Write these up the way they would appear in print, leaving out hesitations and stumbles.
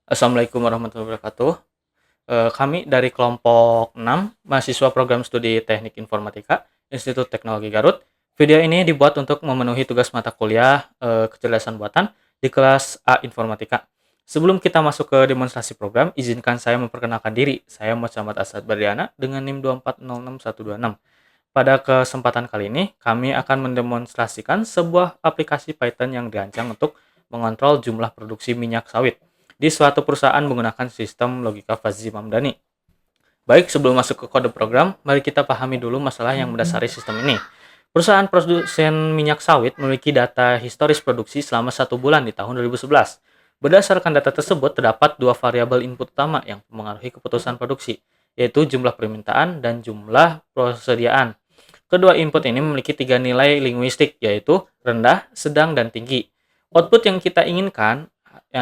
Assalamualaikum warahmatullahi wabarakatuh. Kami dari kelompok 6, mahasiswa program studi Teknik Informatika, Institut Teknologi Garut. Video ini dibuat untuk memenuhi tugas mata kuliah kecerdasan buatan di kelas A Informatika. Sebelum kita masuk ke demonstrasi program, izinkan saya memperkenalkan diri. Saya Muhammad Asad Bardiana dengan NIM 2406126. Pada kesempatan kali ini, kami akan mendemonstrasikan sebuah aplikasi Python yang dirancang untuk mengontrol jumlah produksi minyak sawit di suatu perusahaan menggunakan sistem logika fuzzy Mamdani. Baik, sebelum masuk ke kode program, mari kita pahami dulu masalah yang mendasari sistem ini. Perusahaan produsen minyak sawit memiliki data historis produksi selama 1 bulan di tahun 2011. Berdasarkan data tersebut, terdapat dua variabel input utama yang mengaruhi keputusan produksi, yaitu jumlah permintaan dan jumlah persediaan. Kedua input ini memiliki tiga nilai linguistik, yaitu rendah, sedang, dan tinggi. Output yang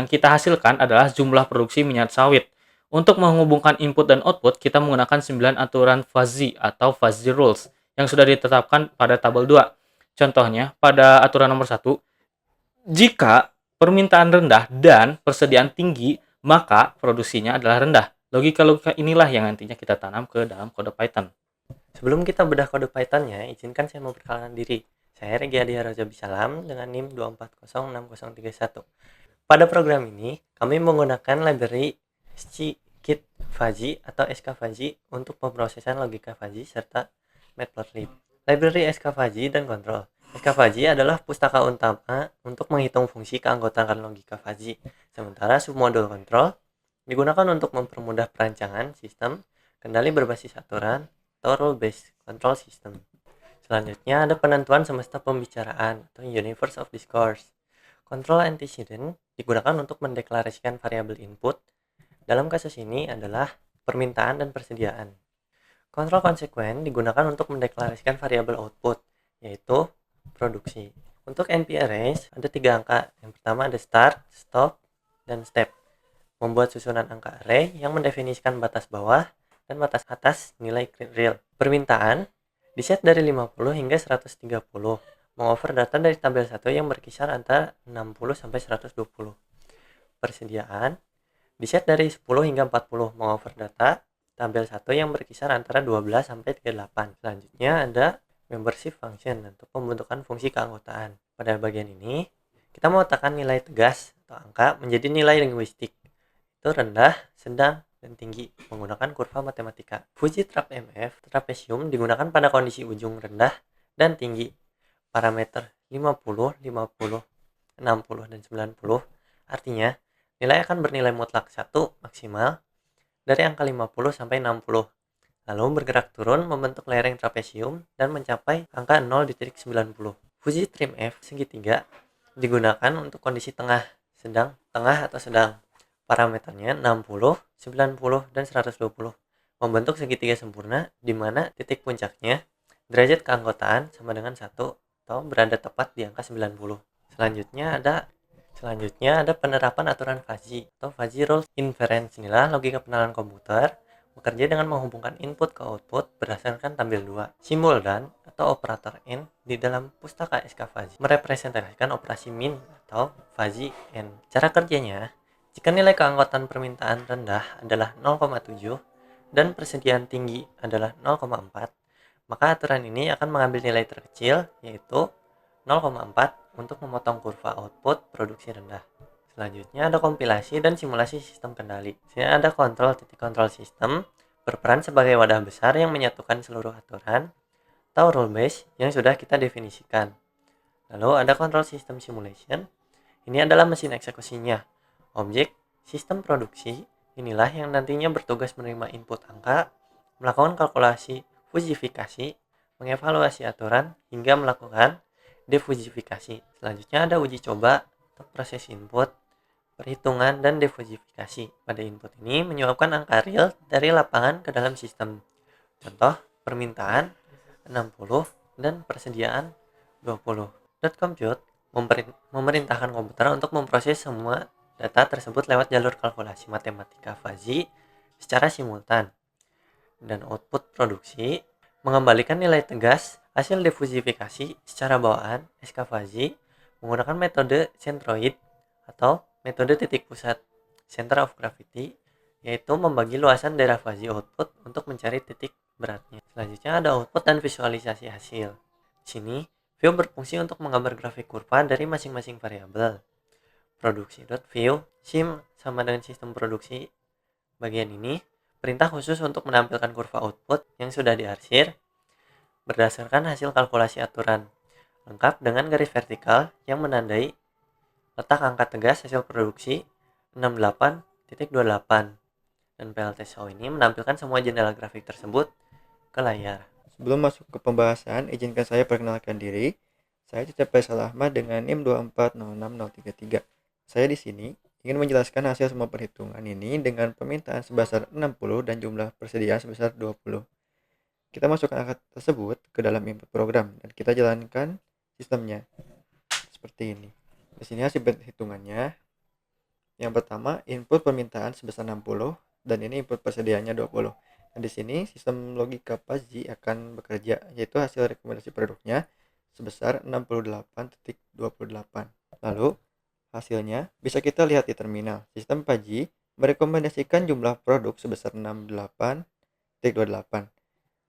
kita hasilkan adalah jumlah produksi minyak sawit. Untuk menghubungkan input dan output, kita menggunakan 9 aturan fuzzy atau fuzzy rules yang sudah ditetapkan pada tabel 2. Contohnya, pada aturan nomor 1, jika permintaan rendah dan persediaan tinggi, maka produksinya adalah rendah. Logika-logika inilah yang nantinya kita tanam ke dalam kode Python. Sebelum kita bedah kode Python-nya, izinkan saya memperkenalkan diri. Saya Regi Adi Haroja Bisalam dengan NIM 2406031. Pada program ini, kami menggunakan library scikit-fuzzy atau skfuzzy untuk pemrosesan logika fuzzy serta matplotlib. Library skfuzzy dan kontrol. Skfuzzy adalah pustaka utama untuk menghitung fungsi keanggotaan logika fuzzy, sementara submodul kontrol digunakan untuk mempermudah perancangan sistem kendali berbasis aturan atau rule-based control system. Selanjutnya ada penentuan semesta pembicaraan atau universe of discourse. Control antecedent digunakan untuk mendeklarasikan variabel input. Dalam kasus ini adalah permintaan dan persediaan. Control consequent digunakan untuk mendeklarasikan variabel output, yaitu produksi. Untuk NP arrays ada 3 angka. Yang pertama ada start, stop, dan step. Membuat susunan angka array yang mendefinisikan batas bawah dan batas atas nilai real. Permintaan diset dari 50 hingga 130. Mengover data dari tabel 1 yang berkisar antara 60 sampai 120. Persediaan diset dari 10 hingga 40. Mengover data tabel 1 yang berkisar antara 12 sampai 38. Selanjutnya ada membership function untuk pembentukan fungsi keanggotaan. Pada bagian ini, kita mau letakkan nilai tegas atau angka menjadi nilai linguistik. Itu rendah, sedang, dan tinggi menggunakan kurva matematika. Fuzzy trap MF trapesium digunakan pada kondisi ujung rendah dan tinggi. Parameter 50, 50, 60, dan 90. Artinya, nilai akan bernilai mutlak 1 maksimal dari angka 50 sampai 60. Lalu bergerak turun membentuk lereng trapesium dan mencapai angka 0 di titik 90. Fuzzy trim F segitiga digunakan untuk kondisi tengah, sedang, tengah atau sedang. Parameternya 60, 90, dan 120. Membentuk segitiga sempurna di mana titik puncaknya derajat keanggotaan sama dengan 1 atau berada tepat di angka 90. Selanjutnya ada penerapan aturan fuzzy atau fuzzy rules inference. Inilah logika pengenalan komputer bekerja dengan menghubungkan input ke output berdasarkan tabel 2. Simbol dan atau operator n di dalam pustaka skfuzzy merepresentasikan operasi min atau fuzzy n. Cara kerjanya, jika nilai keanggotaan permintaan rendah adalah 0,7 dan persediaan tinggi adalah 0,4, maka aturan ini akan mengambil nilai terkecil, yaitu 0,4 untuk memotong kurva output produksi rendah. Selanjutnya ada kompilasi dan simulasi sistem kendali. Di sini ada control system berperan sebagai wadah besar yang menyatukan seluruh aturan atau rule base yang sudah kita definisikan. Lalu ada control system simulation. Ini adalah mesin eksekusinya. Objek sistem produksi inilah yang nantinya bertugas menerima input angka, melakukan kalkulasi fuzifikasi, mengevaluasi aturan, hingga melakukan defuzifikasi. Selanjutnya ada uji coba untuk proses input, perhitungan, dan defuzifikasi. Pada input ini menyuapkan angka real dari lapangan ke dalam sistem. Contoh, permintaan 60 dan persediaan 20. Compute memerintahkan komputer untuk memproses semua data tersebut lewat jalur kalkulasi matematika fuzzy secara simultan. Dan output produksi mengembalikan nilai tegas hasil defuzifikasi secara bawaan skfuzzy menggunakan metode centroid atau metode titik pusat. center of gravity, yaitu membagi luasan daerah fuzzy output untuk mencari titik beratnya. Selanjutnya ada output dan visualisasi hasil. Di sini, view berfungsi untuk menggambar grafik kurva dari masing-masing variabel. Produksi.view, sim sama dengan sistem produksi. Bagian ini, perintah khusus untuk menampilkan kurva output yang sudah diarsir berdasarkan hasil kalkulasi aturan, lengkap dengan garis vertikal yang menandai letak angka tegas hasil produksi 68.28. Dan PLT show ini menampilkan semua jendela grafik tersebut ke layar. Sebelum masuk ke pembahasan, izinkan saya perkenalkan diri. Saya Cecep Faisal Ahmad dengan NIM 2406033. Saya di sini ingin menjelaskan hasil semua perhitungan ini dengan permintaan sebesar 60 dan jumlah persediaan sebesar 20. Kita masukkan angka tersebut ke dalam input program dan kita jalankan sistemnya seperti ini. Di sini hasil perhitungannya. Yang pertama, input permintaan sebesar 60 dan ini input persediaannya 20. Dan di sini sistem logika fuzzy akan bekerja, yaitu hasil rekomendasi produknya sebesar 68.28. Lalu hasilnya bisa kita lihat di terminal. Sistem fuzzy merekomendasikan jumlah produk sebesar 68.28.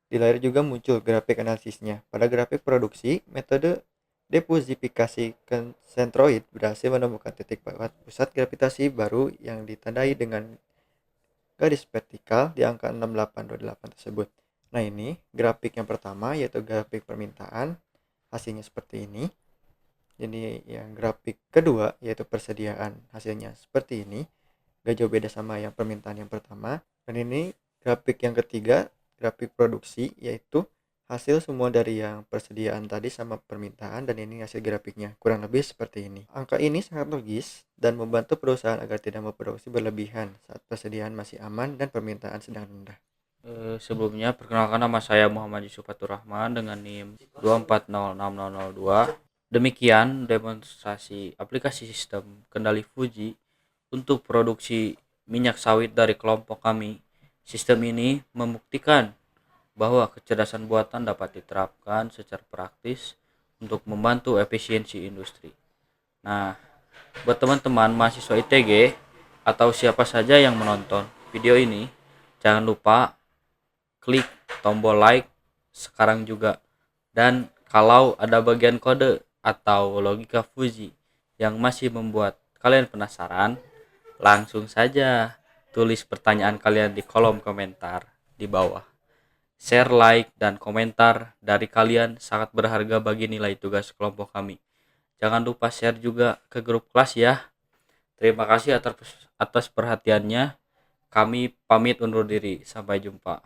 Di layar juga muncul grafik analisisnya. Pada grafik produksi, metode defusifikasi sentroid berhasil menemukan titik pusat gravitasi baru yang ditandai dengan garis vertikal di angka 6828 tersebut. Nah, ini grafik yang pertama, yaitu grafik permintaan. Hasilnya seperti ini. Jadi yang grafik kedua, yaitu persediaan, hasilnya seperti ini. Gak jauh beda sama yang permintaan yang pertama. Dan ini grafik yang ketiga, grafik produksi, yaitu hasil semua dari yang persediaan tadi sama permintaan, dan ini hasil grafiknya kurang lebih seperti ini. Angka ini sangat logis dan membantu perusahaan agar tidak memproduksi berlebihan saat persediaan masih aman dan permintaan sedang rendah. Sebelumnya perkenalkan, nama saya Muhammad Yusuf Fatur Rahman dengan NIM 2406002. Demikian demonstrasi aplikasi sistem kendali Fuji untuk produksi minyak sawit dari kelompok kami. Sistem ini membuktikan bahwa kecerdasan buatan dapat diterapkan secara praktis untuk membantu efisiensi industri. Nah, buat teman-teman mahasiswa ITG atau siapa saja yang menonton video ini, jangan lupa klik tombol like sekarang juga. Dan kalau ada bagian kode atau logika Fuji yang masih membuat kalian penasaran, langsung saja tulis pertanyaan kalian di kolom komentar di bawah. Share, like, dan komentar dari kalian sangat berharga bagi nilai tugas kelompok kami. Jangan lupa share juga ke grup kelas ya. Terima kasih atas perhatiannya. Kami pamit undur diri. Sampai jumpa.